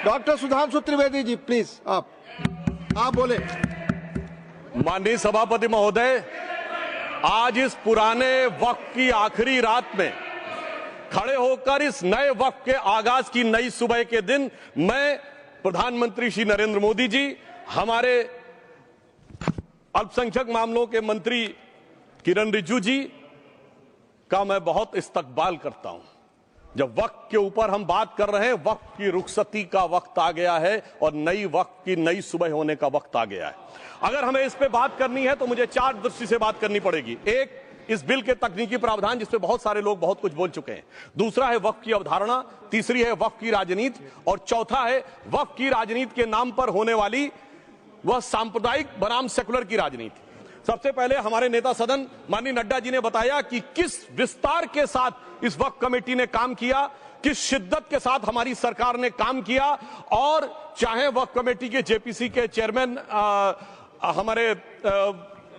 Doctor Sudhanshu Trivedi ji please आप बोले। माननीय सभापति महोदय, आज इस पुराने वक्त की आखिरी रात में खड़े होकर इस नए वक्त के आगाज की नई सुबह के दिन मैं प्रधानमंत्री श्री नरेंद्र मोदी जी, हमारे अल्पसंख्यक मामलों के मंत्री किरण रिजिजू जी का मैं बहुत इस्तकबाल करता हूं। जब वक्त के ऊपर हम बात कर रहे हैं, वक्त की रुखसती का वक्त आ गया है और नई वक्त की नई सुबह होने का वक्त आ गया है। अगर हमें इस पे बात करनी है तो मुझे चार दृष्टि से बात करनी पड़ेगी। एक, इस बिल के तकनीकी प्रावधान जिस पे बहुत सारे लोग बहुत कुछ बोल चुके हैं। दूसरा है वक्त की अवधारणा, तीसरी है वक्त की राजनीति और चौथा है वक्त की राजनीति के नाम पर होने वाली वह सांप्रदायिक बनाम सेकुलर की राजनीति। सबसे पहले हमारे नेता सदन माननीय नड्डा जी ने बताया कि किस विस्तार के साथ इस वक्त कमेटी ने काम किया, किस शिद्दत के साथ हमारी सरकार ने काम किया। और चाहे वक्त कमेटी के जेपीसी के चेयरमैन हमारे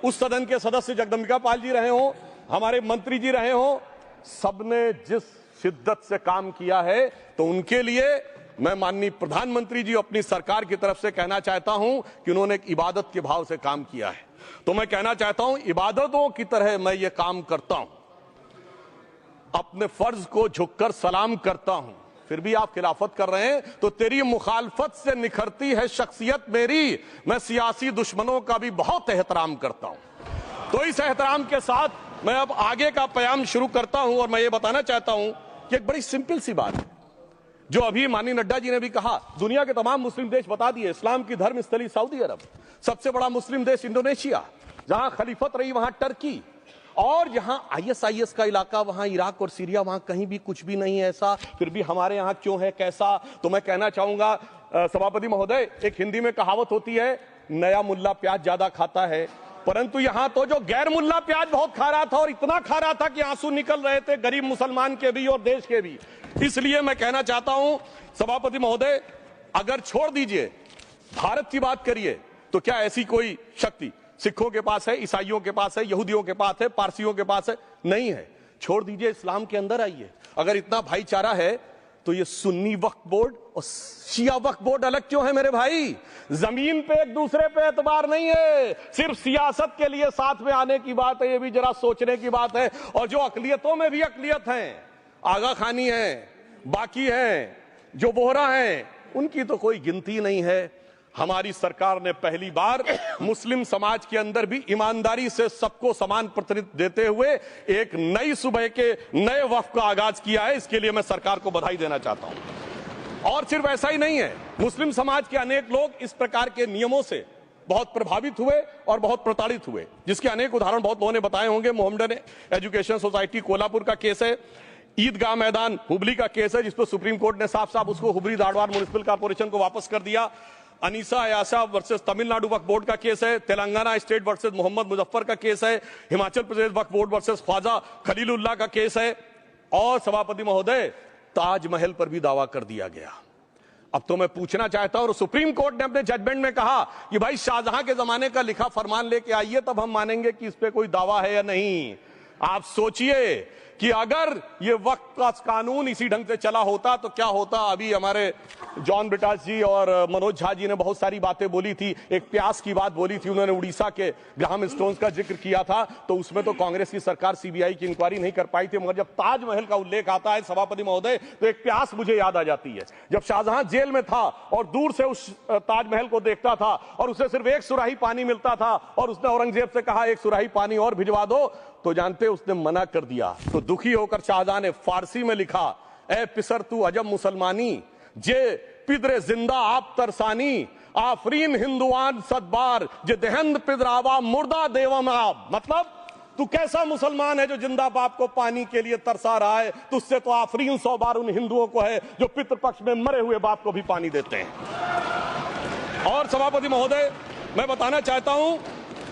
उस सदन के सदस्य जगदम्बिका पाल जी रहे हो, हमारे मंत्री जी रहे हो, सबने जिस शिद्दत से काम किया है, तो उनके लिए मैं माननीय प्रधानमंत्री जी अपनी सरकार की तरफ से कहना चाहता हूं कि उन्होंने एक इबादत के भाव से काम किया है। तो मैं कहना चाहता हूं, इबादतों की तरह मैं ये काम करता हूं, अपने फर्ज को झुककर सलाम करता हूं। फिर भी आप खिलाफत कर रहे हैं तो तेरी मुखालफत से निखरती है शख्सियत मेरी। मैं सियासी दुश्मनों का भी बहुत एहतराम करता हूं। तो इस एहतराम के साथ मैं अब आगे का बयान शुरू करता हूं और मैं ये बताना चाहता हूं कि एक बड़ी सिंपल सी बात है जो अभी माननीय नड्डा जी ने भी कहा। दुनिया के तमाम मुस्लिम देश बता दिए, इस्लाम की धर्म स्थली सऊदी अरब, सबसे बड़ा मुस्लिम देश इंडोनेशिया, जहां खलीफत रही वहां टर्की, और जहां आईएसआईएस का इलाका वहां इराक और सीरिया, वहां कहीं भी कुछ भी नहीं है ऐसा। फिर भी हमारे यहां क्यों है कैसा? तो मैं कहना चाहूंगा सभापति महोदय, एक हिंदी में कहावत होती है, नया मुल्ला प्याज ज्यादा खाता है, परंतु यहां तो जो गैर मुल्ला प्याज बहुत खा रहा था और इतना खा रहा था कि आंसू निकल रहे थे गरीब मुसलमान के भी और देश के भी। इसलिए मैं कहना चाहता हूं सभापति महोदय, अगर छोड़ दीजिए भारत की बात करिए, तो क्या ऐसी कोई शक्ति सिखों के पास है, ईसाइयों के पास है, यहूदियों के पास है, पारसियों के पास है? नहीं है। छोड़ दीजिए, इस्लाम के अंदर आइए। अगर इतना भाईचारा है तो ये सुन्नी वक्फ बोर्ड और शिया वक्फ बोर्ड अलग क्यों है मेरे भाई? जमीन पे एक दूसरे पे एतबार नहीं है, सिर्फ सियासत के लिए साथ में आने की बात है। ये भी जरा सोचने की बात है। और जो अकलियतों में भी अकलियत है, आगा खानी है, बाकी है, जो बोहरा है, उनकी तो कोई गिनती नहीं है। हमारी सरकार ने पहली बार मुस्लिम समाज के अंदर भी ईमानदारी से सबको समान प्रतिनिधित्व देते हुए एक नई सुबह के नए वक्त का आगाज किया है। इसके लिए मैं सरकार को बधाई देना चाहता हूं। और सिर्फ ऐसा ही नहीं है, मुस्लिम समाज के अनेक लोग इस प्रकार के नियमों से बहुत प्रभावित हुए और बहुत प्रताड़ित हुए, जिसके अनेक उदाहरण बहुत लोगों ने बताए होंगे। मोहम्मडन एजुकेशन सोसाइटी कोल्हापुर का केस है, ईदगाह मैदान हुबली का केस है, जिसको सुप्रीम कोर्ट ने साफ साफ उसको हुबली धारवाड़ म्युनिसिपल कॉर्पोरेशन को वापस कर दिया। अनीसा अयाशा वर्सेस तमिलनाडु वक्फ बोर्ड का केस है, तेलंगाना स्टेट वर्सेस मोहम्मद मुजफ्फर का केस है, हिमाचल प्रदेश वक्फ बोर्ड वर्सेस ख्वाजा खलीलुल्लाह का केस है, और सभापति महोदय ताजमहल पर भी दावा कर दिया गया। अब तो मैं पूछना चाहता हूं, और सुप्रीम कोर्ट ने अपने जजमेंट में कहा कि भाई शाहजहां के जमाने का लिखा फरमान लेके आइए, तब हम मानेंगे कि इस पे कोई दावा है या नहीं। आप सोचिए कि अगर ये वक्त का कानून इसी ढंग से चला होता तो क्या होता। अभी हमारे जॉन ब्रिटास जी और मनोज झा जी ने बहुत सारी बातें बोली थी। एक प्यास की बात बोली थी, उन्होंने उड़ीसा के ग्राहम स्टोन्स का जिक्र किया था, तो उसमें तो कांग्रेस की सरकार सीबीआई की इंक्वायरी नहीं कर पाई थी। मगर जब ताजमहल का उल्लेख आता है सभापति महोदय, तो एक प्यास मुझे याद आ जाती है। जब शाहजहां जेल में था और दूर से उस ताजमहल को देखता था और उसे सिर्फ एक सुराही पानी मिलता था और उसने औरंगजेब से कहा एक सुराही पानी और भिजवा दो, तो जानते उसने मना कर दिया। तो दुखी होकर शाहजहां ने फारसी में लिखा, ए पिसर तू अजब मुसलमानी, जे पिदरे जिंदा आप तरसानी, आफरीन हिंदुआन सदबार, जे देहंद पिदरावा मुर्दा देवम आप। मतलब तू कैसा मुसलमान है जो जिंदा बाप को पानी के लिए तरसा रहा है? तुझसे तो आफरीन 100 बार उन हिंदुओं को है जो पितृपक्ष में मरे हुए बाप को भी पानी देते हैं। और सभापति महोदय, मैं बताना चाहता हूं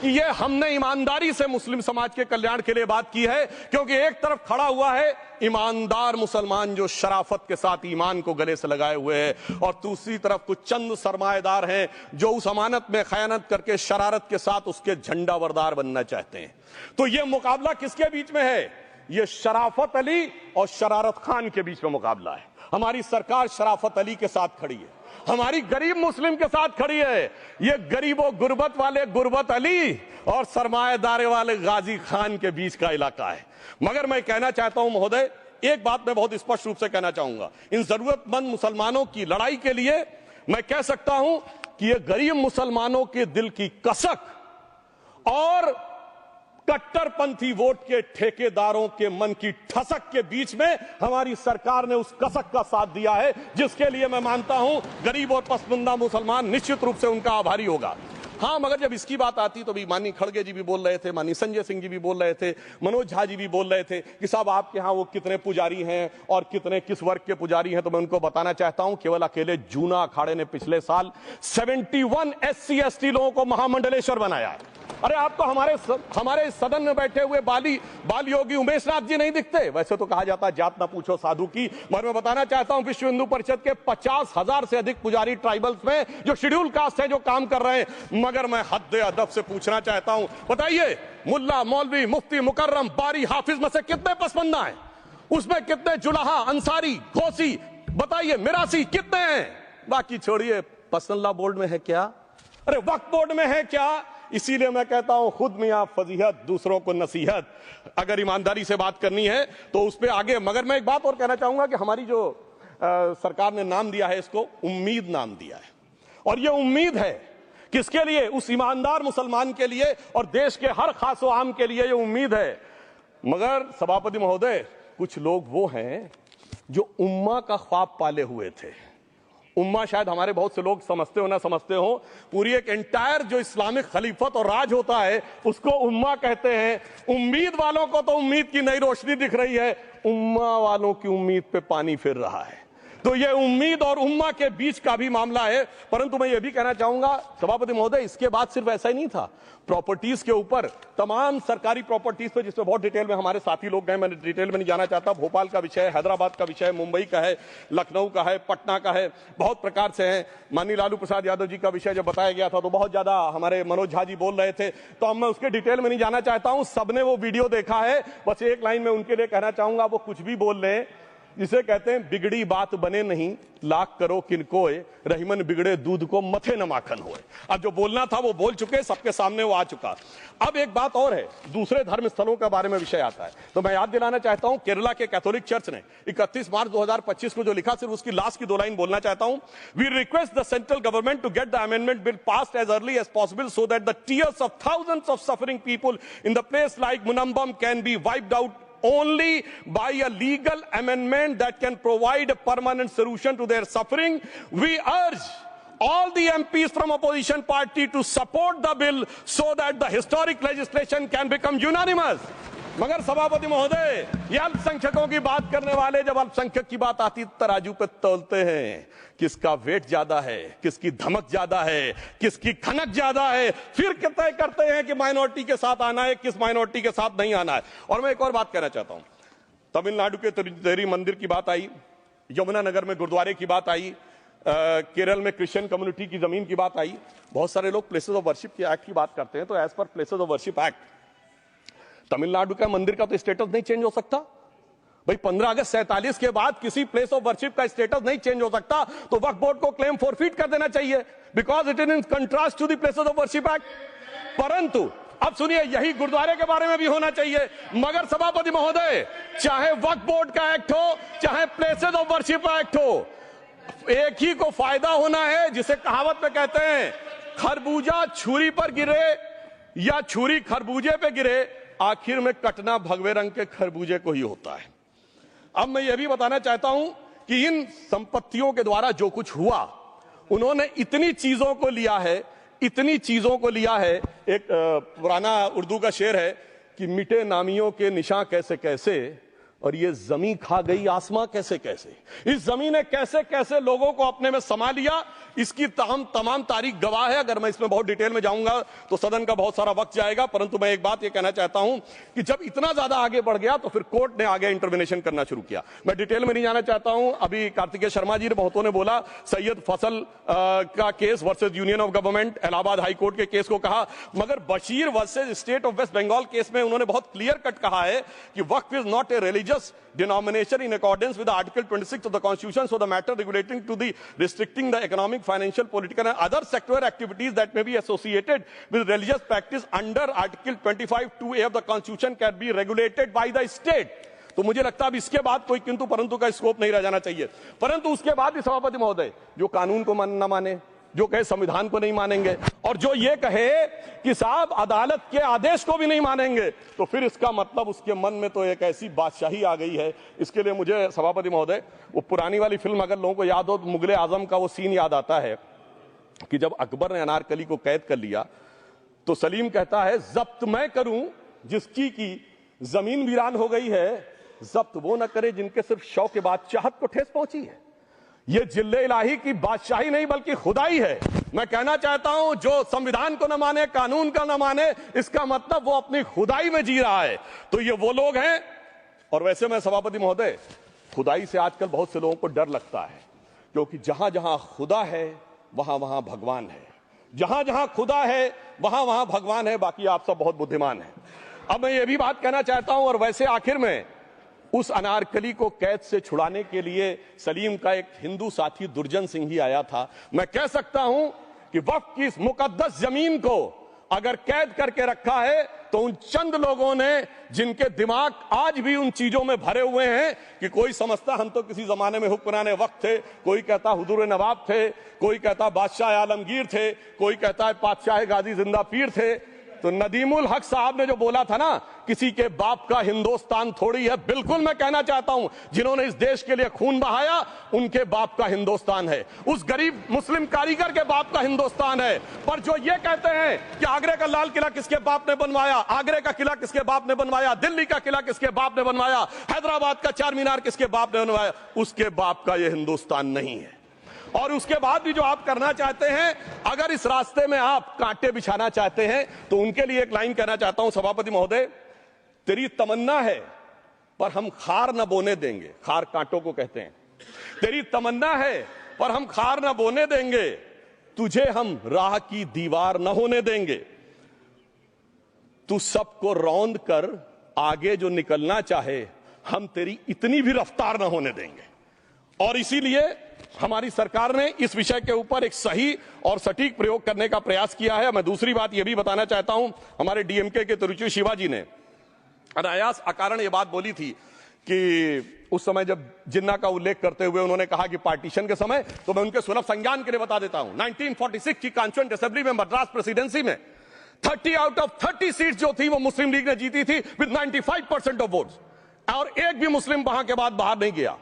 कि ये हमने ईमानदारी से मुस्लिम समाज के कल्याण के लिए बात की है, क्योंकि एक तरफ खड़ा हुआ है ईमानदार मुसलमान जो शराफत के साथ ईमान को गले से लगाए हुए है, और दूसरी तरफ कुछ चंद सरमाएदार हैं जो उस अमानत में खयानत करके शरारत के साथ उसके झंडावरदार बनना चाहते हैं। तो ये मुकाबला किसके बीच में है? ये शराफत अली और शरारत खान के बीच में मुकाबला है। हमारी सरकार शराफत अली के साथ खड़ी है, हमारी गरीब मुस्लिम के साथ खड़ी है। ये गरीबों गुर्बत वाले गुर्बत अली और सरमाएदार वाले गाजी खान के बीच का इलाका है। मगर मैं कहना चाहता हूं महोदय, एक बात मैं बहुत स्पष्ट रूप से कहना चाहूंगा, इन जरूरतमंद मुसलमानों की लड़ाई के लिए मैं कह सकता हूं कि ये गरीब मुसलमानों के दिल की कसक और कट्टरपंथी वोट के ठेकेदारों के मन की ठसक के बीच में हमारी सरकार ने उस कसक का साथ दिया है, जिसके लिए मैं मानता हूं गरीब और पसमानदा मुसलमान निश्चित रूप से उनका आभारी होगा। हां, मगर जब इसकी बात आती तो भी माननीय खड़गे जी भी बोल रहे थे, माननीय संजय सिंह जी भी बोल रहे थे, मनोज झा जी भी बोल रहे थे कि साहब आपके यहां वो कितने पुजारी हैं और कितने किस वर्ग के पुजारी हैं। तो मैं उनको बताना चाहता हूं, केवल अकेले जूना अखाड़े ने पिछले साल 71 SC ST लोगों को महामंडलेश्वर बनाया है। अरे आपको हमारे सदन में बैठे हुए बाल योगी उमेश नाथ जी नहीं दिखते? वैसे तो कहा जाता है जात ना पूछो साधु की, मगर मैं बताना चाहता हूं विश्व हिंदू परिषद के 50,000 से अधिक पुजारी ट्राइबल्स में जो शेड्यूल कास्ट है जो काम कर रहे हैं। मगर मैं हद अदब से पूछना चाहता हूं, बताइए मुल्ला मौलवी मुफ्ती मुकर्रम बारी हाफिज में से कितने पसमंदा हैं? उसमें कितने जुलाहा अंसारी घोसी बताइए मिरासी कितने हैं? बाकी छोड़िए, पर्सनल लॉ बोर्ड में है क्या? अरे वक्फ बोर्ड में है क्या? इसीलिए मैं कहता हूं खुद मियां फजीहत दूसरों को नसीहत। अगर ईमानदारी से बात करनी है तो उस पर आगे। मगर मैं एक बात और कहना चाहूंगा कि हमारी जो सरकार ने नाम दिया है, इसको उम्मीद नाम दिया है, और ये उम्मीद है किसके लिए? उस ईमानदार मुसलमान के लिए और देश के हर खास व आम के लिए ये उम्मीद है। मगर सभापति महोदय, कुछ लोग वो हैं जो उम्मा का ख्वाब पाले हुए थे। उम्मा शायद हमारे बहुत से लोग समझते हो ना समझते हो, पूरी एक एंटायर जो इस्लामिक खलीफत और राज होता है उसको उम्मा कहते हैं। उम्मीद वालों को तो उम्मीद की नई रोशनी दिख रही है, उम्मा वालों की उम्मीद पे पानी फिर रहा है। तो ये उम्मीद और उम्मा के बीच का भी मामला है। परंतु मैं ये भी कहना चाहूंगा सभापति महोदय, इसके बाद सिर्फ ऐसा ही नहीं था, प्रॉपर्टीज के ऊपर, तमाम सरकारी प्रॉपर्टीज पे जिसमें बहुत डिटेल में हमारे साथी लोग गए, मैं डिटेल में नहीं जाना चाहता। भोपाल का विषय, हैदराबाद का विषय, मुंबई का है, लखनऊ का है, पटना का है, बहुत प्रकार से है। माननीय लालू प्रसाद यादव जी का विषय जब बताया गया था तो बहुत ज्यादा हमारे मनोज झा जी बोल रहे थे, तो अब मैं उसके डिटेल में नहीं जाना चाहता हूं। सबने वो वीडियो देखा है। बस एक लाइन में उनके लिए कहना चाहूंगा, वो कुछ भी बोल रहे हैं, जिसे कहते हैं बिगड़ी बात बने नहीं, लाख करो किनकोए, रहीमन बिगड़े दूध को मथे न माखन होए। अब जो बोलना था वो बोल चुके, सबके सामने वो आ चुका। अब एक बात और है, दूसरे धर्म स्थलों के बारे में विषय आता है, तो मैं याद दिलाना चाहता हूं केरला के कैथोलिक चर्च ने 31 मार्च 2025 को जो लिखा, सिर्फ उसकी लास्ट की 2 लाइन बोलना चाहता हूं। We request the central government to get the amendment bill passed as early as possible so that the tears of thousands of suffering people in the place like Munambam can be wiped out only by a legal amendment that can provide a permanent solution to their suffering. We urge all the MPs from opposition party to support the bill so that the historic legislation can become unanimous. मगर सभापति महोदय, ये अल्पसंख्यकों की बात करने वाले जब अल्पसंख्यक की बात आती तराजू पे तोलते हैं, किसका वेट ज्यादा है, किसकी धमक ज्यादा है, किसकी खनक ज्यादा है, फिर तय करते हैं कि माइनॉरिटी के साथ आना है, किस माइनॉरिटी के साथ नहीं आना है। और मैं एक और बात कहना चाहता हूं, तमिलनाडु के तिरुचेरी मंदिर की बात आई, यमुनानगर में गुरुद्वारे की बात आई, केरल में क्रिश्चियन कम्युनिटी की जमीन की बात आई। बहुत सारे लोग प्लेसेस ऑफ वर्शिप के एक्ट की बात करते हैं, तो एज पर places of worship act Tamil Nadu का मंदिर का तो स्टेटस नहीं चेंज हो सकता भाई। 15 अगस्त 47 के बाद किसी प्लेस ऑफ वर्शिप का स्टेटस नहीं चेंज हो सकता, तो वक्फ बोर्ड को क्लेम फॉरफिट कर देना चाहिए, because it is in contrast to the places of worship act. परंतु अब सुनिए, यही गुरुद्वारे के बारे में भी होना चाहिए। मगर सभापति महोदय, चाहे वक्फ बोर्ड का एक्ट हो, चाहे प्लेसेस ऑफ वर्शिप एक्ट हो, एक ही को फायदा होना है, जिसे कहावत में कहते हैं खरबूजा छुरी पर गिरे या छुरी खरबूजे पे गिरे, आखिर में कटना भगवे रंग के खरबूजे को ही होता है। अब मैं यह भी बताना चाहता हूं कि इन संपत्तियों के द्वारा जो कुछ हुआ, उन्होंने इतनी चीजों को लिया है, इतनी चीजों को लिया है। एक पुराना उर्दू का शेर है कि मिटे नामियों के निशान कैसे कैसे, और ये जमीन खा गई आसमां कैसे कैसे। इस जमीन ने कैसे कैसे लोगों को अपने में समा लिया, इसकी तमाम तारीख गवाह है। अगर मैं इसमें बहुत डिटेल में जाऊंगा तो सदन का बहुत सारा वक्त जाएगा, परंतु मैं एक बात यह कहना चाहता हूं कि जब इतना ज्यादा आगे बढ़ गया तो फिर कोर्ट ने आगे इंटरवेंशन करना शुरू किया। मैं डिटेल में नहीं जाना चाहता हूं। अभी कार्तिकेय शर्मा जी ने बहुतों ने बोला सैयद फैसल का case versus union of government, Allahabad high court के केस को कहा, मगर Bashir versus state of West Bengal case में उन्होंने बहुत क्लियर कट कहा है कि waqf is not a religious denomination in accordance with Article 26 of the Constitution, so the matter relating to the restricting the economic, financial, political and other sectoral activities that may be associated with religious practice under Article 25(2)(a) of the Constitution can be regulated by the state. तो मुझे लगता है अब इसके बाद कोई किंतु परंतु का स्कोप नहीं रह जाना चाहिए। परंतु उसके बाद भी सभापति महोदय जो कानून को न माने, जो कहे संविधान को नहीं मानेंगे और जो ये कहे कि साहब अदालत के आदेश को भी नहीं मानेंगे, तो फिर इसका मतलब उसके मन में तो एक ऐसी बादशाही आ गई है। इसके लिए मुझे सभापति महोदय वो पुरानी वाली फिल्म अगर लोगों को याद हो तो मुगले आजम का वो सीन याद आता है कि जब अकबर ने अनारकली को कैद कर लिया तो सलीम कहता है जब्त मैं करूं जिसकी की जमीन वीरान हो गई है, जब्त वो न करे जिनके सिर्फ शौक के बाद चाहत को ठेस पहुंची है। ये जिल्ले इलाही की बादशाही नहीं बल्कि खुदाई है। मैं कहना चाहता हूं जो संविधान को न माने, कानून का न माने, इसका मतलब वो अपनी खुदाई में जी रहा है। तो ये वो लोग हैं। और वैसे मैं सभापति महोदय खुदाई से आजकल बहुत से लोगों को डर लगता है, क्योंकि जहां जहां खुदा है वहां वहां भगवान है, जहां जहां खुदा है वहां वहां भगवान है। बाकी आप सब बहुत बुद्धिमान हैं। अब मैं ये भी बात कहना चाहता हूं, और वैसे आखिर में उस अनारकली को कैद से छुड़ाने के लिए सलीम का एक हिंदू साथी दुर्जन सिंह ही आया था। मैं कह सकता हूं कि वक्फ की इस मुकद्दस जमीन को अगर कैद करके रखा है तो उन चंद लोगों ने जिनके दिमाग आज भी उन चीजों में भरे हुए हैं कि कोई समझता हम तो किसी जमाने में हुक्मरान वक्त थे, कोई कहता हुजूर नवाब थे, कोई कहता बादशाह आलमगीर थे, कोई कहता है बादशाह गाजी जिंदा पीर थे। तो नदीमुल हक साहब ने जो बोला था ना, किसी के बाप का हिंदुस्तान थोड़ी है, बिल्कुल मैं कहना चाहता हूं जिन्होंने इस देश के लिए खून बहाया उनके बाप का हिंदुस्तान है, उस गरीब मुस्लिम कारीगर के बाप का हिंदुस्तान है। पर जो ये कहते हैं कि आगरे का लाल किला किसके बाप ने बनवाया, आगरे का किला किसके बाप ने बनवाया, दिल्ली का किला किसके बाप ने बनवाया, हैदराबाद का चार मीनार किसके बाप ने बनवाया, उसके बाप का यह हिंदुस्तान नहीं है। और उसके बाद भी जो आप करना चाहते हैं, अगर इस रास्ते में आप कांटे बिछाना चाहते हैं तो उनके लिए एक लाइन कहना चाहता हूं सभापति महोदय, तेरी तमन्ना है पर हम खार न बोने देंगे, खार कांटों को कहते हैं, तेरी तमन्ना है पर हम खार न बोने देंगे, तुझे हम राह की दीवार न होने देंगे, तू सबको रौंद कर आगे जो निकलना चाहे हम तेरी इतनी भी रफ्तार न होने देंगे। और इसीलिए हमारी सरकार ने इस विषय के ऊपर एक सही और सटीक प्रयोग करने का प्रयास किया है। मैं दूसरी बात यह भी बताना चाहता हूं, हमारे डीएमके के तिरुचि शिवाजी ने अनायास अकारण यह बात बोली थी कि उस समय जब जिन्ना का उल्लेख करते हुए उन्होंने कहा कि पार्टीशन के समय, तो मैं उनके सुलभ संज्ञान के लिए बता देता हूं, 1946 की कॉन्स्टिट्यूएंट असेंबली में मद्रास प्रेसिडेंसी में 30 आउट ऑफ 30 सीट्स जो थी वो मुस्लिम लीग ने जीती थी विद 95% ऑफ वोट्स, और एक भी मुस्लिम वहां के बाद बाहर नहीं गया।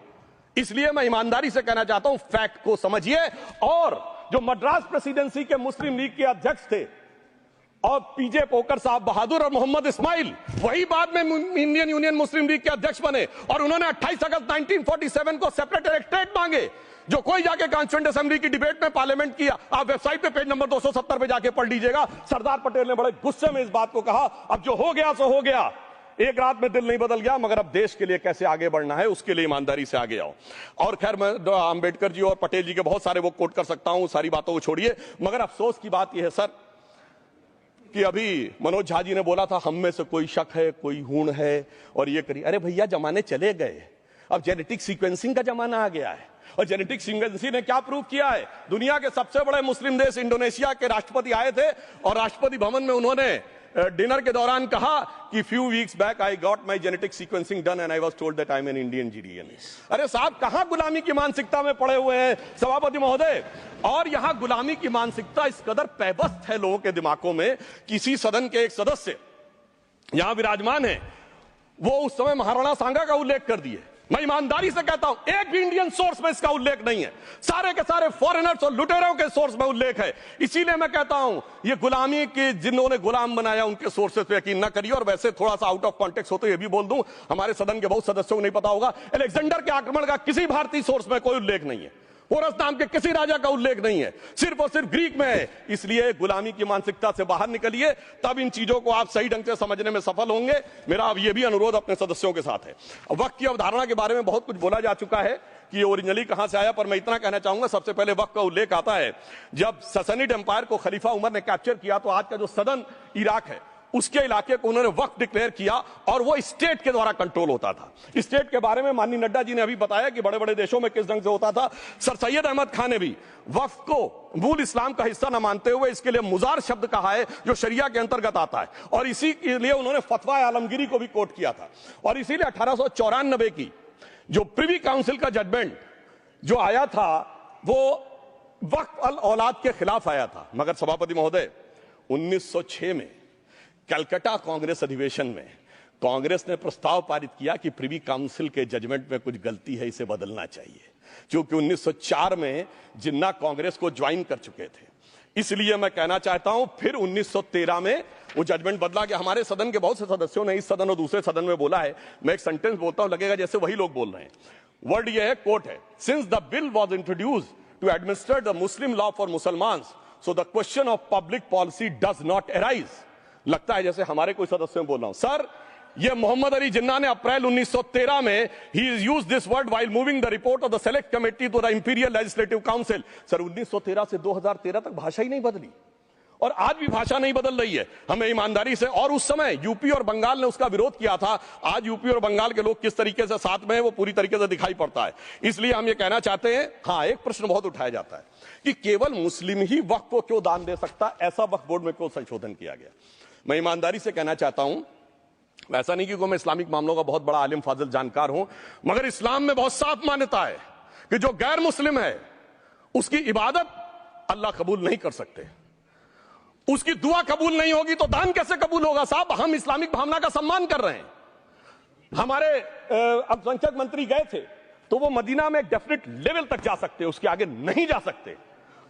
इसलिए मैं ईमानदारी से कहना चाहता हूं, फैक्ट को समझिए। और जो मद्रास प्रेसिडेंसी के मुस्लिम लीग के अध्यक्ष थे और पीजे पोकर साहब बहादुर और मोहम्मद इस्माइल, वही बाद में इंडियन यूनियन मुस्लिम लीग के अध्यक्ष बने, और उन्होंने 28 अगस्त 1947 को सेपरेट इलेक्टोरेट मांगे, जो कोई जाके कॉन्स्टिट्यूएंट असेंबली की डिबेट में पार्लियामेंट किया। आप वेबसाइट पे पेज नंबर 270 पे जाके पढ़ लीजिएगा। सरदार पटेल ने बड़े गुस्से में इस बात को कहा, अब जो हो गया सो हो गया, एक रात में दिल नहीं बदल गया, मगर अब देश के लिए कैसे आगे बढ़ना है उसके लिए ईमानदारी से आगे आओ। और खैर मैं अंबेडकर जी और पटेल जी के बहुत सारे वो कोट कर सकता हूं, सारी बातों को छोड़िए, मगर अफसोस की बात यह है सर कि अभी मनोज झा जी ने बोला था हम में से कोई शक है, कोई हूण है और ये करिए। अरे भैया जमाने चले गए, अब जेनेटिक सीक्वेंसिंग का जमाना आ गया है। और जेनेटिक सीक्वेंसिंग ने क्या प्रूव किया है, दुनिया के सबसे बड़े मुस्लिम देश इंडोनेशिया के राष्ट्रपति आए थे और राष्ट्रपति भवन में उन्होंने डिनर के दौरान कहा कि few weeks back I got my genetic sequencing done and I was told that I am an Indian GDN. अरे साहब कहां गुलामी की मानसिकता में पड़े हुए हैं सभापति महोदय। और यहां गुलामी की मानसिकता इस कदर पैबस्त है लोगों के दिमागों में। किसी सदन के एक सदस्य यहां विराजमान है, वो उस समय महाराणा सांगा का उल्लेख कर दिए। मैं ईमानदारी से कहता हूं एक भी इंडियन सोर्स में इसका उल्लेख नहीं है, सारे के सारे फॉरेनर्स और लुटेरों के सोर्स में उल्लेख है। इसीलिए मैं कहता हूं ये गुलामी के जिन्होंने गुलाम बनाया उनके सोर्सेस पे यकीन न करिए। और वैसे थोड़ा सा आउट ऑफ कॉन्टेक्स्ट हो तो ये भी बोल दूं, हमारे सदन के बहुत सदस्यों को नहीं पता होगा, अलेक्जेंडर के आक्रमण का किसी भारतीय सोर्स में कोई उल्लेख नहीं है। पोरस नाम के किसी राजा का उल्लेख नहीं है, सिर्फ और सिर्फ ग्रीक में है। इसलिए गुलामी की मानसिकता से बाहर निकलिए, तब इन चीजों को आप सही ढंग से समझने में सफल होंगे। मेरा अब यह भी अनुरोध अपने सदस्यों के साथ है। वक्त की अवधारणा के बारे में बहुत कुछ बोला जा चुका है कि ये ओरिजिनली कहां से आया, पर मैं इतना कहना चाहूंगा, सबसे पहले वक्त का उल्लेख आता है जब ससनिड एम्पायर को खलीफा उमर ने कैप्चर किया, तो आज का जो सदर्न इराक है उसके इलाके को उन्होंने वक्त डिक्लेयर किया और वो स्टेट के द्वारा कंट्रोल होता था। स्टेट के बारे में माननीय नड्डा जी ने अभी बताया कि बड़े बड़े देशों में किस ढंग से होता था। सर सैयद अहमद खान ने भी वक्त को मूल इस्लाम का हिस्सा न मानते हुए इसके लिए मुजार शब्द कहा है, जो शरिया के अंतर्गत आता है, और इसी के लिए उन्होंने फतवा आलमगीरी को भी कोट किया था। और इसीलिए 1894 की जो प्रिवी काउंसिल का जजमेंट जो आया था वो वक्फ अल औलाद के खिलाफ आया था। मगर सभापति महोदय, 1906 में कलकत्ता कांग्रेस अधिवेशन में कांग्रेस ने प्रस्ताव पारित किया कि प्रिवी काउंसिल के जजमेंट में कुछ गलती है, इसे बदलना चाहिए। क्योंकि 1904 में जिन्ना कांग्रेस को ज्वाइन कर चुके थे, इसलिए मैं कहना चाहता हूं फिर 1913 में वो जजमेंट बदला गया। हमारे सदन के बहुत से सदस्यों ने इस सदन और दूसरे सदन में बोला है, मैं एक सेंटेंस बोलता हूं, लगेगा जैसे वही लोग बोल रहे हैं। वर्ड ये है, कोट है, since the bill was introduced to administer the Muslim law for Musalmans, so the question of public policy does not arise. लगता है जैसे हमारे कोई सदस्य बोल रहा हूं। सर, ये मोहम्मद अली जिन्ना ने अप्रैल 1913 में ही is used this word while moving the report of the select committee to the imperial legislative council. Sir, 1913 से 2013 तक भाषा ही नहीं बदली, और आज भी भाषा नहीं बदल रही है। हमें ईमानदारी से, और उस समय यूपी और बंगाल ने उसका विरोध किया था, आज यूपी और बंगाल के लोग किस तरीके से साथ में है वो पूरी तरीके से दिखाई पड़ता है। इसलिए हम ये कहना चाहते हैं, हाँ, एक प्रश्न बहुत उठाया जाता है कि केवल मुस्लिम ही वक्फ को क्यों दान दे सकता, ऐसा वक्फ बोर्ड में क्यों संशोधन किया गया। मैं ईमानदारी से कहना चाहता हूं, ऐसा नहीं कि मैं इस्लामिक मामलों का बहुत बड़ा आलिम फाजिल जानकार हूं, मगर इस्लाम में बहुत साफ मान्यता है कि जो गैर मुस्लिम है उसकी इबादत अल्लाह कबूल नहीं कर सकते, उसकी दुआ कबूल नहीं होगी तो दान कैसे कबूल होगा। साहब, हम इस्लामिक भावना का सम्मान कर रहे हैं। हमारे अल्पसंख्यक मंत्री गए थे तो वो मदीना में एक डेफिनेट लेवल तक जा सकते, उसके आगे नहीं जा सकते।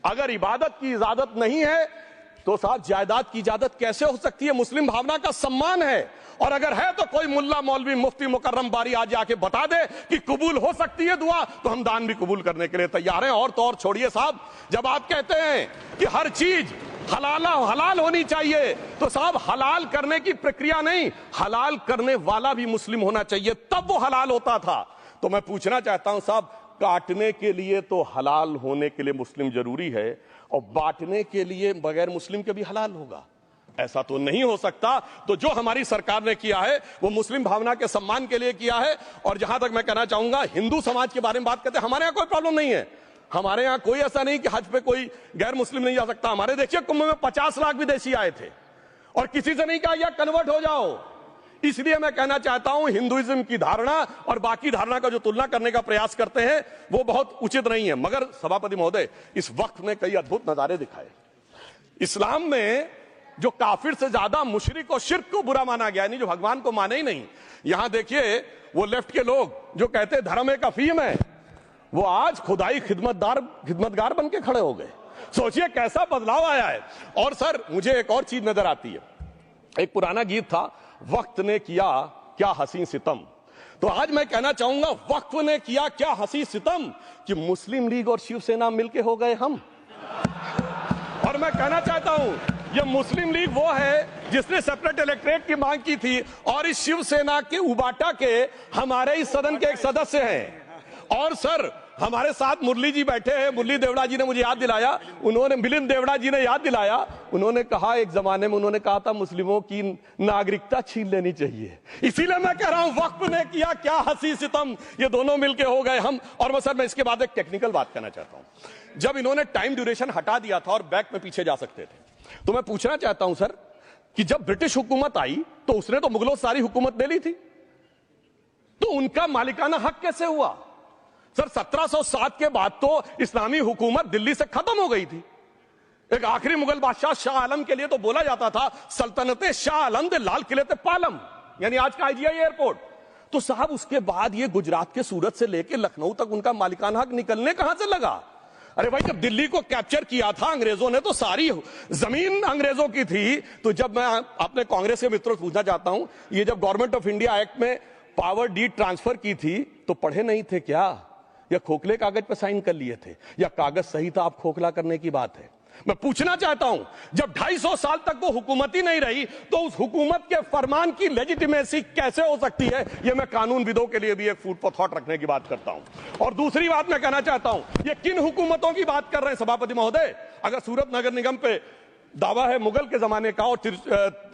अगर इबादत की इजाजत नहीं है तो साहब जायदाद की इजाजत कैसे हो सकती है। मुस्लिम भावना का सम्मान है, और अगर है तो कोई मुल्ला मौलवी मुफ्ती मुकर्रम बारी आज आके बता दे कि कबूल हो सकती है दुआ, तो हम दान भी कबूल करने के लिए तैयार हैं। और तो और छोड़िए साहब, जब आप कहते हैं कि हर चीज हलाल होनी चाहिए, तो साहब हलाल करने की प्रक्रिया नहीं, हलाल करने वाला भी मुस्लिम होना चाहिए, तब वो हलाल होता था। तो मैं पूछना चाहता हूं साहब, काटने के लिए तो हलाल होने के लिए मुस्लिम जरूरी है, और बांटने के लिए बगैर मुस्लिम के भी हलाल होगा, ऐसा तो नहीं हो सकता। तो जो हमारी सरकार ने किया है वो मुस्लिम भावना के सम्मान के लिए किया है। और जहां तक मैं कहना चाहूंगा, हिंदू समाज के बारे में बात करते हैं, हमारे यहां कोई प्रॉब्लम नहीं है। हमारे यहां कोई ऐसा नहीं कि हज पे कोई गैर मुस्लिम नहीं जा सकता। हमारे देखिए कुंभ में 50 लाख विदेशी आए थे और किसी से नहीं कहा या कन्वर्ट हो जाओ। इसलिए मैं कहना चाहता हूं, हिंदुइज्म की धारणा और बाकी धारणा का जो तुलना करने का प्रयास करते हैं वो बहुत उचित नहीं है। मगर सभापति महोदय, इस वक्त ने कई अद्भुत नजारे दिखाए। इस्लाम में जो काफिर से ज्यादा मुशरिक और शिर्क को बुरा माना गया, नहीं जो भगवान को माने ही नहीं। यहां देखिए वो लेफ्ट के लोग जो कहते धर्म एक अफीम है, वो आज खुदाई खिदमतगार बन के खड़े हो गए। सोचिए कैसा बदलाव आया है। और सर, मुझे एक और चीज नजर आती है, एक पुराना गीत था, वक्त ने किया क्या हसी सितम। तो आज मैं कहना चाहूंगा, वक्त ने किया क्या हसी सितम कि मुस्लिम लीग और शिवसेना मिलके हो गए हम। और मैं कहना चाहता हूं, ये मुस्लिम लीग वो है जिसने सेपरेट इलेक्टोरेट की मांग की थी, और इस शिवसेना के उबाटा के हमारे इस सदन के एक सदस्य हैं। और सर, हमारे साथ मुरली जी बैठे हैं, मुरली देवड़ा जी ने मुझे याद दिलाया, उन्होंने मिलिंद देवड़ा जी ने याद दिलाया, उन्होंने कहा एक जमाने में उन्होंने कहा था मुस्लिमों की नागरिकता छीन लेनी चाहिए। इसीलिए मैं कह रहा हूं, वक्फ ने किया क्या हसी सितम, ये दोनों मिलके हो गए हम। और सर, मैं इसके बाद एक टेक्निकल बात करना चाहता हूं। जब इन्होंने टाइम ड्यूरेशन हटा दिया था और बैक में पीछे जा सकते थे, तो मैं पूछना चाहता हूं सर कि जब ब्रिटिश हुकूमत आई तो उसने तो मुगलों सारी हुकूमत ले ली थी, तो उनका मालिकाना हक कैसे हुआ। सर, 1707 के बाद तो इस्लामी हुकूमत दिल्ली से खत्म हो गई थी। एक आखिरी मुगल बादशाह शाह आलम के लिए तो बोला जाता था सल्तनते शाह आलम दे लाल किले ते पालम, यानी आज का IGI एयरपोर्ट। तो साहब उसके बाद ये गुजरात के सूरत से लेकर लखनऊ तक उनका मालिकाना हक निकलने कहां से लगा। अरे भाई, जब दिल्ली को कैप्चर किया था अंग्रेजों ने तो सारी जमीन अंग्रेजों की थी। तो जब मैं अपने कांग्रेस के मित्रों से पूछना चाहता हूं, ये जब गवर्नमेंट ऑफ इंडिया एक्ट में पावर डीड ट्रांसफर की थी तो पढ़े नहीं थे क्या या खोखले कागज पर साइन कर लिए थे, या कागज सही था, आप खोखला करने की बात है। मैं पूछना चाहता हूं, जब 250 साल तक वो हुकूमत ही नहीं रही तो उस हुकूमत के फरमान की लेजिटिमेसी कैसे हो सकती है? ये मैं कानूनविदों के लिए भी एक फूड फॉर थॉट रखने की बात करता हूं। और दूसरी बात मैं कहना चाहता हूं, ये किन हुकूमतों की बात कर रहे हैं सभापति महोदय? अगर सूरत नगर निगम पे दावा है मुगल के जमाने का और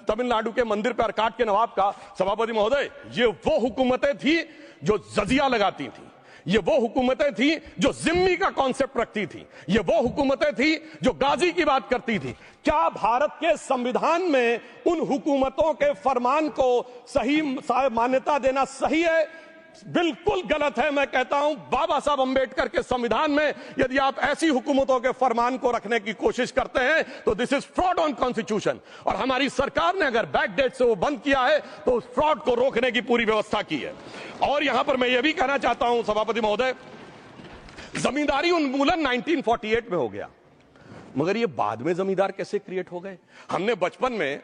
तमिलनाडु के मंदिर पर अरकाट के नवाब का, सभापति महोदय, ये वो हुकूमतें थी जो जजिया लगाती थी, ये वो हुकूमतें थी जो जिम्मी का कॉन्सेप्ट रखती थी, ये वो हुकूमतें थी जो गाजी की बात करती थी। क्या भारत के संविधान में उन हुकूमतों के फरमान को सही मान्यता देना सही है? बिल्कुल गलत है। मैं कहता हूं, बाबा साहब अंबेडकर के संविधान में यदि आप ऐसी हुकूमतों के फरमान को रखने की कोशिश करते हैं तो this is fraud on constitution. और हमारी सरकार ने अगर बैक डेट से वो बंद किया है तो उस फ्रॉड को रोकने की पूरी व्यवस्था की है। और यहां पर मैं ये भी कहना चाहता हूं सभापति महोदय, जमींदारी उन्मूलन 1948 में हो गया, मगर ये बाद में जमींदार कैसे क्रिएट हो गए? हमने बचपन में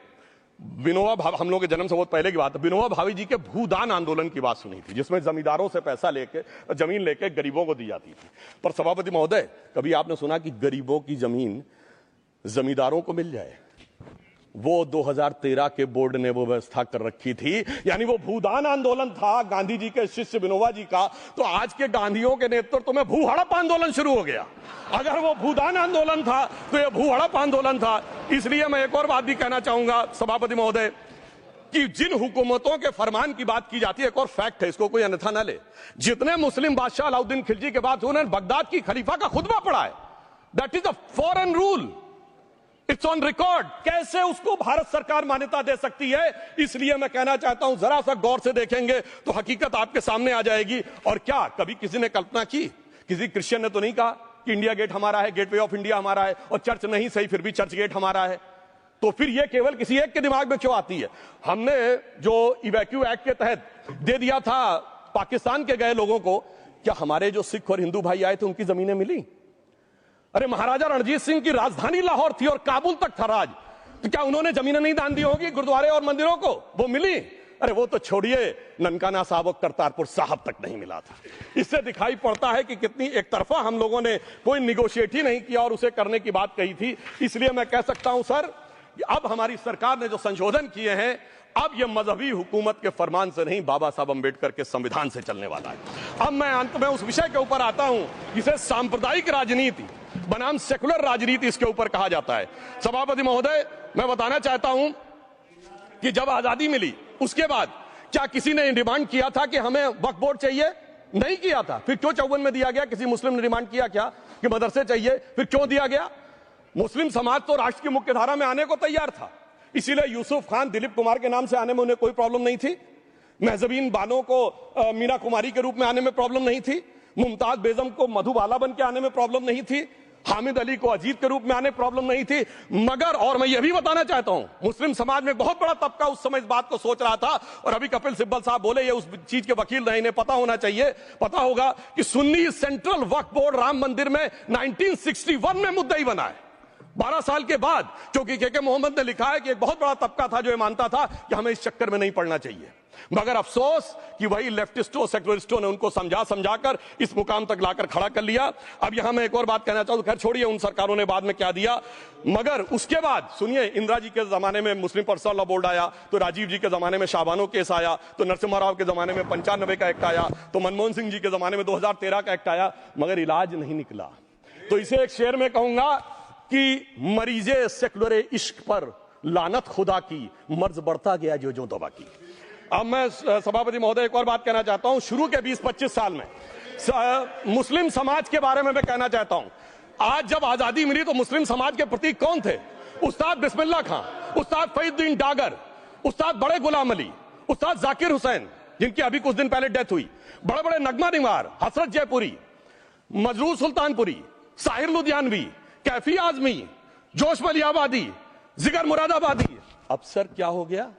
विनोबा भावे, हम लोग के जन्म से बहुत पहले की बात है, विनोबा भावे जी के भूदान आंदोलन की बात सुनी थी, जिसमें जमींदारों से पैसा लेके, जमीन लेके गरीबों को दी जाती थी। पर सभापति महोदय, कभी आपने सुना कि गरीबों की जमीन जमींदारों को मिल जाए? वो 2013 के बोर्ड ने वो व्यवस्था कर रखी थी। यानी वो भूदान आंदोलन था गांधी जी के शिष्य विनोबा जी का, तो आज के गांधियों के नेतृत्व में भू हड़प आंदोलन शुरू हो गया। अगर वो भूदान आंदोलन था तो ये भू हड़प आंदोलन था। इसलिए मैं एक और बात भी कहना चाहूंगा सभापति महोदय कि जिन हुकूमतों के फरमान की बात की जाती है, एक और फैक्ट है, इसको कोई अन्यथा ना ले, जितने मुस्लिम बादशाह अलाउद्दीन खिलजी के बाद उन्होंने बगदाद की खलीफा का खुतबा पढ़ा है। That is a foreign rule, it's on record. कैसे उसको भारत सरकार मान्यता दे सकती है? इसलिए मैं कहना चाहता हूं, जरा सा गौर से देखेंगे तो हकीकत आपके सामने आ जाएगी। और क्या कभी किसी ने कल्पना की, किसी क्रिश्चियन ने तो नहीं कहा कि इंडिया गेट हमारा है, गेटवे ऑफ इंडिया हमारा है, और चर्च नहीं सही फिर भी चर्च गेट हमारा है? तो फिर यह केवल किसी एक के दिमाग में क्यों आती है? हमने जो इवैक्यू एक्ट के तहत दे दिया था पाकिस्तान के गए लोगों को, क्या हमारे जो सिख और हिंदू भाई आए थे उनकी जमीनें मिली? अरे महाराजा रणजीत सिंह की राजधानी लाहौर थी और काबुल तक था राज, तो क्या उन्होंने जमीनें नहीं दान दी होगी गुरुद्वारे और मंदिरों को? वो मिली। अरे वो तो छोड़िए, ननकाना साहब और करतारपुर साहब तक नहीं मिला था। इससे दिखाई पड़ता है कि कितनी एक तरफा हम लोगों ने कोई निगोशिएट ही नहीं किया और उसे करने की बात कही थी। इसलिए मैं कह सकता हूं सर, अब हमारी सरकार ने जो संशोधन किए हैं, अब यह मजहबी हुकूमत के फरमान से नहीं, बाबा साहब अंबेडकर के संविधान से चलने वाला है। अब मैं अंत में उस विषय के ऊपर आता हूं जिसे सांप्रदायिक राजनीति बनाम सेकुलर राजनीति इसके ऊपर कहा जाता है। सभापति महोदय, मैं बताना चाहता हूं कि जब आजादी मिली उसके बाद क्या किसी ने डिमांड किया था कि हमें वक्फ बोर्ड चाहिए? नहीं किया था। फिर क्यों 54 में दिया गया? किसी मुस्लिम ने डिमांड किया क्या कि मदरसे चाहिए? फिर क्यों दिया गया? मुस्लिम समाज तो राष्ट्र की मुख्य धारा में आने को तैयार था, इसीलिए यूसुफ खान, दिलीप कुमार के नाम से आने में उन्हें कोई प्रॉब्लम नहीं थी। महजबीन बानो को मीना कुमारी के रूप में आने में प्रॉब्लम नहीं थी। मुमताज बेगम को मधुबाला बन के आने में प्रॉब्लम नहीं थी। हामिद अली को अजीत के रूप में आने प्रॉब्लम नहीं थी। मगर, और मैं यह भी बताना चाहता हूं, मुस्लिम समाज में बहुत बड़ा तबका उस समय इस बात को सोच रहा था, और अभी कपिल सिब्बल साहब बोले, ये उस चीज के वकील नहीं, इन्हें पता होना चाहिए, पता होगा कि सुन्नी सेंट्रल वक्फ बोर्ड राम मंदिर में 1961 में मुद्दई बना है, 12 साल के बाद। क्योंकि के मोहम्मद ने लिखा है कि एक बहुत बड़ा तबका था जो ये मानता था कि हमें इस चक्कर में नहीं पड़ना चाहिए। मगर अफसोस कि वही लेफ्टिस्टों, सेक्युलरिस्टों ने उनको समझाकर इस मुकाम तक लाकर खड़ा कर लिया। अब यहां मैं एक और बात कहना चाहूं, खैर छोड़िए उन सरकारों ने बाद में क्या दिया, मगर उसके बाद सुनिए, इंदिरा जी के जमाने में मुस्लिम पर्सनल लॉ बोर्ड आया, तो राजीव जी के जमाने में शाबानो केस आया, तो नरसिम्हा राव के जमाने में 95 का एक्ट आया, तो मनमोहन सिंह जी के जमाने में 2013 का एक्ट आया, मगर इलाज नहीं निकला। तो इसे एक शेर में कहूंगा कि मरीजे सेकुलर इश्क पर लानत खुदा की, मर्ज बढ़ता गया जो दवा की। अब मैं सभापति महोदय एक और बात कहना चाहता हूं, शुरू के 20-25 साल में मुस्लिम समाज के बारे में मैं कहना चाहता हूं। आज जब आजादी मिली तो मुस्लिम समाज के प्रतीक कौन थे? उस्ताद बिस्मिल्लाह खां, उस्ताद फरीदुद्दीन डागर, उस्ताद बड़े गुलाम अली, उस्ताद जाकिर हुसैन, जिनकी अभी कुछ दिन पहले डेथ हुई, बड़े बड़े नगमा निवार, हसरत जयपुरी, मजरूर सुल्तानपुरी, साहिर लुधियानवी, कैफी आजमी, जोश मलियाबादी, जिगर मुरादाबादी। अब सर क्या हो गया?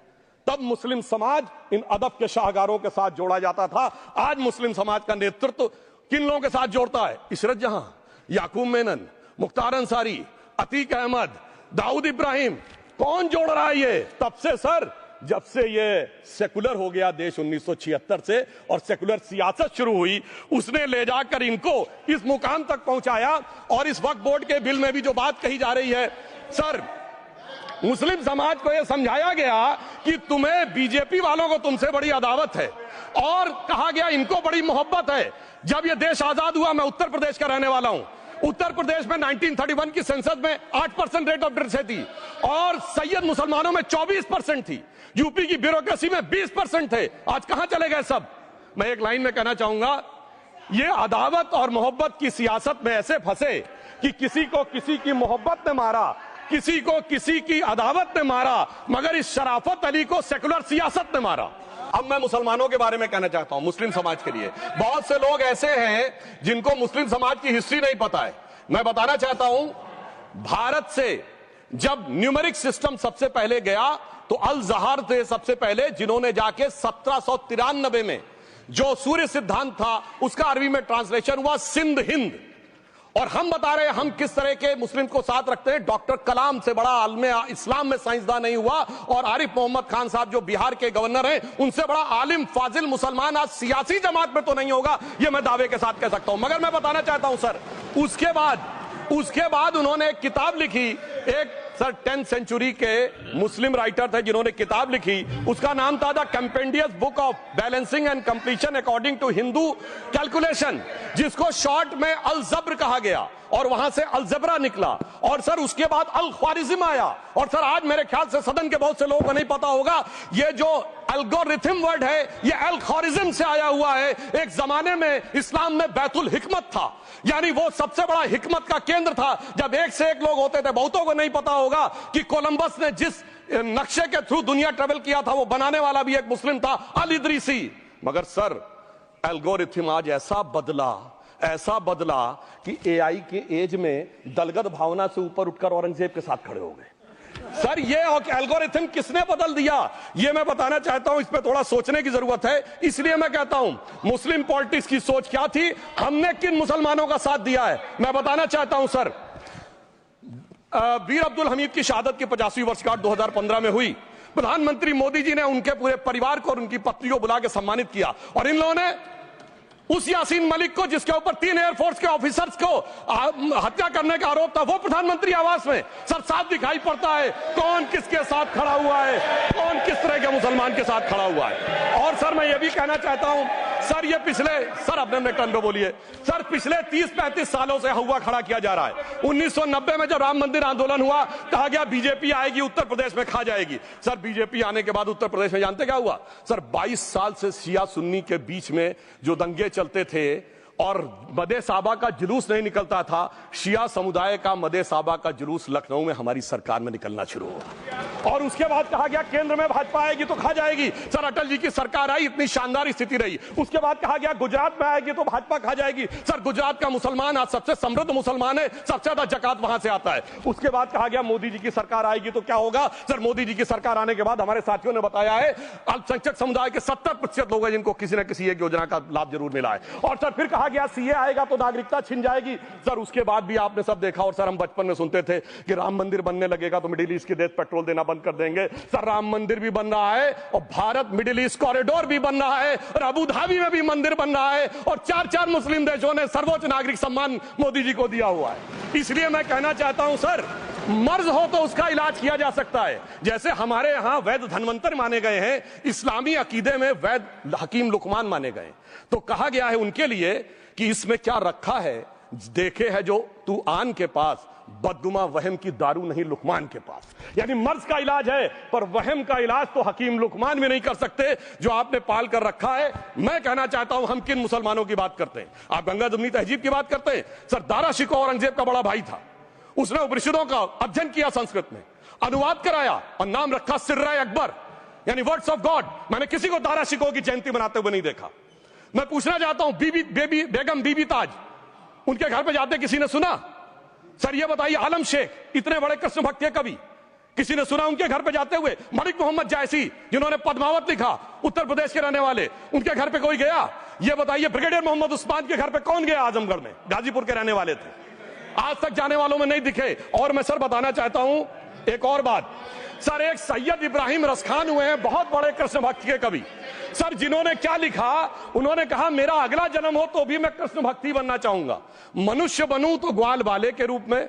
तब मुस्लिम समाज इन अदब के शाहकारों के साथ जोड़ा जाता था। आज मुस्लिम समाज का नेतृत्व किन लोगों के साथ जोड़ता है? इशरत जहां, याकूब मेनन, मुख्तार अंसारी, अतीक अहमद, दाऊद इब्राहिम। कौन जोड़ रहा है ये? तब से सर जब से ये सेकुलर हो गया देश 1976 से और सेकुलर सियासत शुरू हुई, उसने ले जाकर इनको इस मुकाम तक पहुंचाया। और इस वक्फ बोर्ड के बिल में भी जो बात कही जा रही है, सर मुस्लिम समाज को यह समझाया गया कि तुम्हें बीजेपी वालों को तुमसे बड़ी अदावत है, और कहा गया इनको बड़ी मोहब्बत है। जब यह देश आजाद हुआ, मैं उत्तर प्रदेश का रहने वाला हूं, उत्तर प्रदेश में 1931 की संसद में 8% रेट ऑफ लिटरेसी थी और सैयद मुसलमानों में 24% थी। यूपी की ब्यूरोक्रेसी में 20% थे। आज कहां चले गए सब? मैं एक लाइन में कहना चाहूंगा, ये अदावत और मोहब्बत की सियासत में ऐसे फंसे कि किसी को किसी की मोहब्बत ने मारा, किसी को किसी की अदावत ने मारा, मगर इस शराफत अली को सेकुलर सियासत ने मारा। अब मैं मुसलमानों के बारे में कहना चाहता हूं, मुस्लिम समाज के लिए। बहुत से लोग ऐसे हैं जिनको मुस्लिम समाज की हिस्ट्री नहीं पता है। मैं बताना चाहता हूं, भारत से जब न्यूमेरिक सिस्टम सबसे पहले गया तो अल जहार थे सबसे पहले, जिन्होंने जाके 1793 में जो सूर्य सिद्धांत था उसका अरबी में ट्रांसलेशन हुआ सिंध हिंद। और हम बता रहे हैं हम किस तरह के मुस्लिम को साथ रखते हैं। डॉक्टर कलाम से बड़ा आलिम इस्लाम में साइंसदान नहीं हुआ, और आरिफ मोहम्मद खान साहब जो बिहार के गवर्नर हैं, उनसे बड़ा आलिम फाजिल मुसलमान आज सियासी जमात में तो नहीं होगा, यह मैं दावे के साथ कह सकता हूं। मगर मैं बताना चाहता हूं सर, उसके बाद उन्होंने एक किताब लिखी, एक सर 10th सेंचुरी के मुस्लिम राइटर थे जिन्होंने किताब लिखी, उसका नाम था the compendious book of balancing and completion according to Hindu calculation, जिसको शॉर्ट में अल जब्र कहा गया, और वहां से अलजबरा निकला। और सर उसके बाद अल ख्वारिज्म आया। और सर आज मेरे ख्याल से सदन के बहुत से लोगों को नहीं पता होगा, ये जो एल्गोरिथम वर्ड है ये अल ख्वारिज्म से आया हुआ है। एक जमाने में इस्लाम में बैतुल हिकमत था, यानी वो सबसे बड़ा हिकमत का केंद्र था, जब एक से एक लोग होते थे। बहुतों को नहीं पता होगा कि कोलंबस ने जिस नक्शे के थ्रू दुनिया ट्रेवल किया था, वो बनाने वाला भी एक मुस्लिम था, अल इदरीसी। मगर सर एल्गोरिथम आज ऐसा बदला कि एआई के एज में दलगत भावना से ऊपर उठकर औरंगजेब के साथ खड़े हो गए। सर ये एल्गोरिथम किसने बदल दिया, ये मैं बताना चाहता हूं। इस पे थोड़ा सोचने की जरूरत है। इसलिए मैं कहता हूं मुस्लिम पॉलिटिक्स की सोच क्या थी, हमने किन मुसलमानों का साथ दिया है, मैं बताना चाहता हूं सर। वीर अब्दुल हमीद की शहादत की 50वीं वर्षगांठ 2015 में हुई। प्रधानमंत्री मोदी जी ने उनके पूरे परिवार को और उनकी पत्नी को बुला के सम्मानित किया, और इन लोगों ने उस यासीन मलिक को, जिसके ऊपर 3 एयरफोर्स के ऑफिसर्स को हत्या करने का आरोप था, वो प्रधानमंत्री आवास में। सर साफ दिखाई पड़ता है कौन किसके साथ खड़ा हुआ है, कौन किस तरह के मुसलमान के साथ खड़ा हुआ है। और सर मैं ये भी कहना चाहता हूं सर, ये सर अपने टर्न पे बोलिए सर, पिछले 30-35 सालों से हुआ खड़ा किया जा रहा है। 1990 में जब राम मंदिर आंदोलन हुआ, कहा गया बीजेपी आएगी उत्तर प्रदेश में खा जाएगी। सर बीजेपी आने के बाद उत्तर प्रदेश में जानते क्या हुआ सर? 22 साल से शिया सुन्नी के बीच में जो दंगे चलते थे और मदे साहबा का जुलूस नहीं निकलता था, शिया समुदाय का मदे साहबा का जुलूस लखनऊ में हमारी सरकार में निकलना शुरू हुआ। और उसके बाद कहा गया केंद्र में भाजपा आएगी तो खा जाएगी। सर अटल जी की सरकार आई, इतनी शानदार स्थिति रही। उसके बाद कहा गया गुजरात में आएगी तो भाजपा खा जाएगी। सर गुजरात का मुसलमान आज सबसे समृद्ध मुसलमान है, सबसे ज्यादा जकात वहां से आता है। उसके बाद कहा गया मोदी जी की सरकार आएगी तो क्या होगा? सर मोदी जी की सरकार आने के बाद हमारे साथियों ने बताया है अल्पसंख्यक समुदाय के 70% लोग हैं जिनको किसी न किसी एक योजना का लाभ जरूर मिला है। और सर फिर कहा गया सीए आएगा तो नागरिकता छिन जाएगी। सर उसके बाद भी आपने सब देखा, और सर हम बचपन में सुनते थे कि राम मंदिर बनने लगेगा तो मिडिल ईस्ट के देश पेट्रोल देना बंद कर देंगे। सर राम मंदिर भी बन रहा है, और भारत मिडिल ईस्ट कॉरिडोर भी बन रहा है, और अबू धाबी में भी मंदिर बन रहा है, और 4 मुस्लिम देशों ने सर्वोच्च नागरिक सम्मान मोदी जी को दिया हुआ है। इसलिए मैं कहना चाहता हूं सर, मर्ज हो तो उसका इलाज किया जा सकता है। जैसे हमारे यहां वैद धनवंतर माने गए हैं, इस्लामी अकीदे में वैद हकीम लुकमान माने गए, तो कहा गया है उनके लिए कि इसमें क्या रखा है, देखे है जो तू आन के पास, बदगुमा वहम की दारू नहीं लुकमान के पास। यानी मर्ज का इलाज है, पर वहम का इलाज तो हकीम लुकमान भी नहीं कर सकते जो आपने पाल कर रखा है। मैं कहना चाहता हूं हम किन मुसलमानों की बात करते हैं? आप गंगा जमुनी तहजीब की बात करते हैं। सर दारा शिकोह औरंगजेब का बड़ा भाई था, उसने उपनिषदों का अध्ययन किया, संस्कृत में अनुवाद कराया और नाम रखा सिर्रा अकबर, यानी वर्ड्स ऑफ गॉड। मैंने किसी को दारा शिकोह की जयंती मनाते हुए नहीं देखा। मैं पूछना चाहता हूं बेगम बीबी ताज, उनके घर पे जाते किसी ने सुना? सर ये बताइए, आलम शेख इतने बड़े कृष्ण भक्त के कवि, किसी ने सुना उनके घर पे जाते हुए? मलिक मोहम्मद जायसी जिन्होंने पद्मावत लिखा, उत्तर प्रदेश के रहने वाले, उनके घर पे कोई गया? ये बताइए ब्रिगेडियर मोहम्मद उस्मान के घर पे कौन गया? आजमगढ़ में, गाजीपुर के रहने वाले थे, आज तक जाने वालों में नहीं दिखे। और मैं सर बताना चाहता हूं एक और बात सर, एक सैयद इब्राहिम रसखान हुए हैं बहुत बड़े कृष्ण भक्त के कवि सर, जिन्होंने क्या लिखा, उन्होंने कहा मेरा अगला जन्म हो तो भी मैं कृष्ण भक्ति बनना चाहूंगा, मनुष्य बनूं तो ग्वाल बाले के रूप में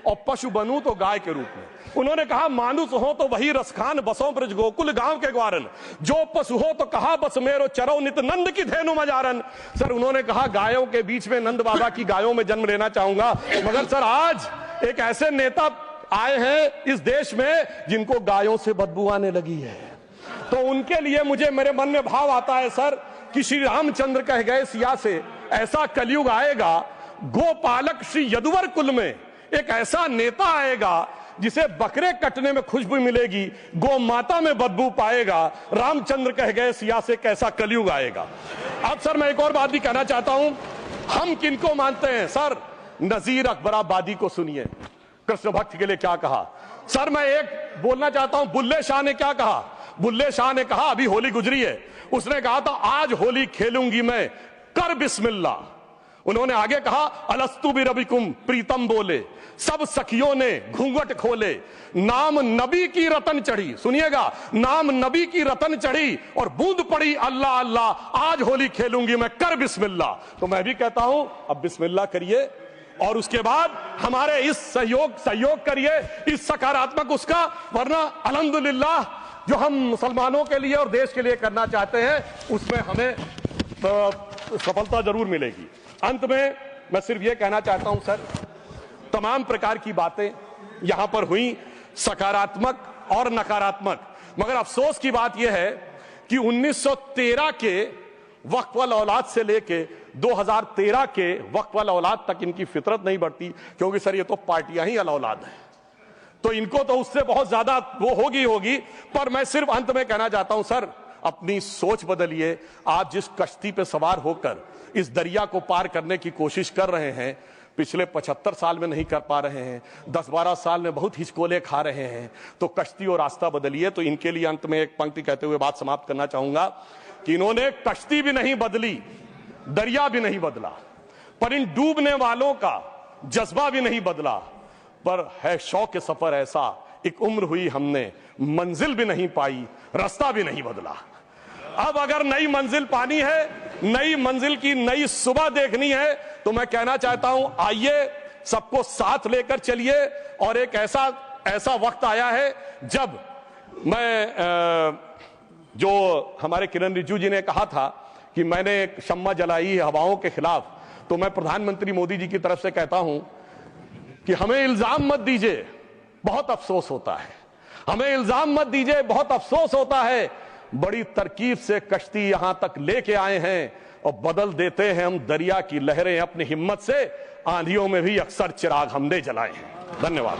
और पशु बनूं तो गाय के रूप में। उन्होंने कहा मानुष हो तो वही रसखान बसों ब्रज गोकुल गांव के ग्वारन, जो पशु हो तो कहा बस मेरो चरो नित नंद की धेनु मजारन। सर उन्होंने कहा गायों के बीच में नंद बाबा की गायों में जन्म लेना चाहूंगा, मगर सर आज एक ऐसे नेता आए हैं इस देश में जिनको गायों से बदबू आने लगी है, तो उनके लिए मुझे मेरे मन में भाव आता है सर कि श्री रामचंद्र कह गए सिया से ऐसा कलयुग आएगा, गोपालक श्री यदुवर कुल में एक ऐसा नेता आएगा जिसे बकरे कटने में खुशबू मिलेगी, गौ माता में बदबू पाएगा। रामचंद्र कह गए सिया से कैसा कलयुग आएगा। अब सर मैं एक और बात भी कहना चाहता हूं, हम किनको मानते हैं सर, नजीर अकबराबादी को सुनिए, कृष्ण भक्त के लिए क्या कहा। सर मैं एक बोलना चाहता हूं, बुल्ले शाह ने क्या कहा, बुल्ले शाह ने कहा अभी होली गुजरी है, उसने कहा था आज होली खेलूंगी मैं कर बिस्मिल्लाह। उन्होंने आगे कहा अलस्तु बिरबिकुम प्रीतम बोले, सब सखियों ने घूंघट खोले, नाम नबी की रतन चढ़ी, सुनिएगा, नाम नबी की रतन चढ़ी और बूंद पड़ी अल्लाह अल्लाह, आज होली खेलूंगी मैं कर बिस्मिल्लाह। तो मैं भी कहता हूं अब बिस्मिल्लाह करिए और उसके बाद हमारे इस सहयोग करिए, इस सकारात्मक उसका, वरना अल्हम्दुलिल्लाह जो हम मुसलमानों के लिए और देश के लिए करना चाहते हैं उसमें हमें सफलता जरूर मिलेगी। अंत में मैं सिर्फ यह कहना चाहता हूं सर, तमाम प्रकार की बातें यहां पर हुई, सकारात्मक और नकारात्मक, मगर अफसोस की बात यह है कि 1913 के वक्फ वाल औलाद से लेके 2013 के वक्फ वाल औलाद तक इनकी फितरत नहीं बढ़ती, क्योंकि सर ये तो पार्टियां ही अल औलाद हैं, तो इनको तो उससे बहुत ज्यादा वो होगी। पर मैं सिर्फ अंत में कहना चाहता हूं सर, अपनी सोच बदलिए। आप जिस कश्ती पे सवार होकर इस दरिया को पार करने की कोशिश कर रहे हैं, पिछले 75 साल में नहीं कर पा रहे हैं, 10-12 साल में बहुत हिचकोले खा रहे हैं, तो कश्ती और रास्ता बदलिए। तो इनके लिए अंत में एक पंक्ति कहते हुए बात समाप्त करना चाहूंगा कि इन्होंने कश्ती भी नहीं बदली, दरिया भी नहीं बदला, पर इन डूबने वालों का जज्बा भी नहीं बदला, पर है शौक सफर ऐसा, एक उम्र हुई हमने मंजिल भी नहीं पाई, रास्ता भी नहीं बदला। अब अगर नई मंजिल पानी है, नई मंजिल की नई सुबह देखनी है, तो मैं कहना चाहता हूं आइए सबको साथ लेकर चलिए। और एक ऐसा वक्त आया है जब मैं जो हमारे किरण रिजिजू जी ने कहा था कि मैंने एक शम्मा जलाई है हवाओं के खिलाफ, तो मैं प्रधानमंत्री मोदी जी की तरफ से कहता हूं कि हमें इल्जाम मत दीजिए, बहुत अफसोस होता है, हमें इल्जाम मत दीजिए, बहुत अफसोस होता है। बड़ी तरकीब से कश्ती यहां तक लेके आए हैं और बदल देते हैं हम दरिया की लहरें अपनी हिम्मत से, आंधियों में भी अक्सर चिराग हमने जलाए हैं। धन्यवाद।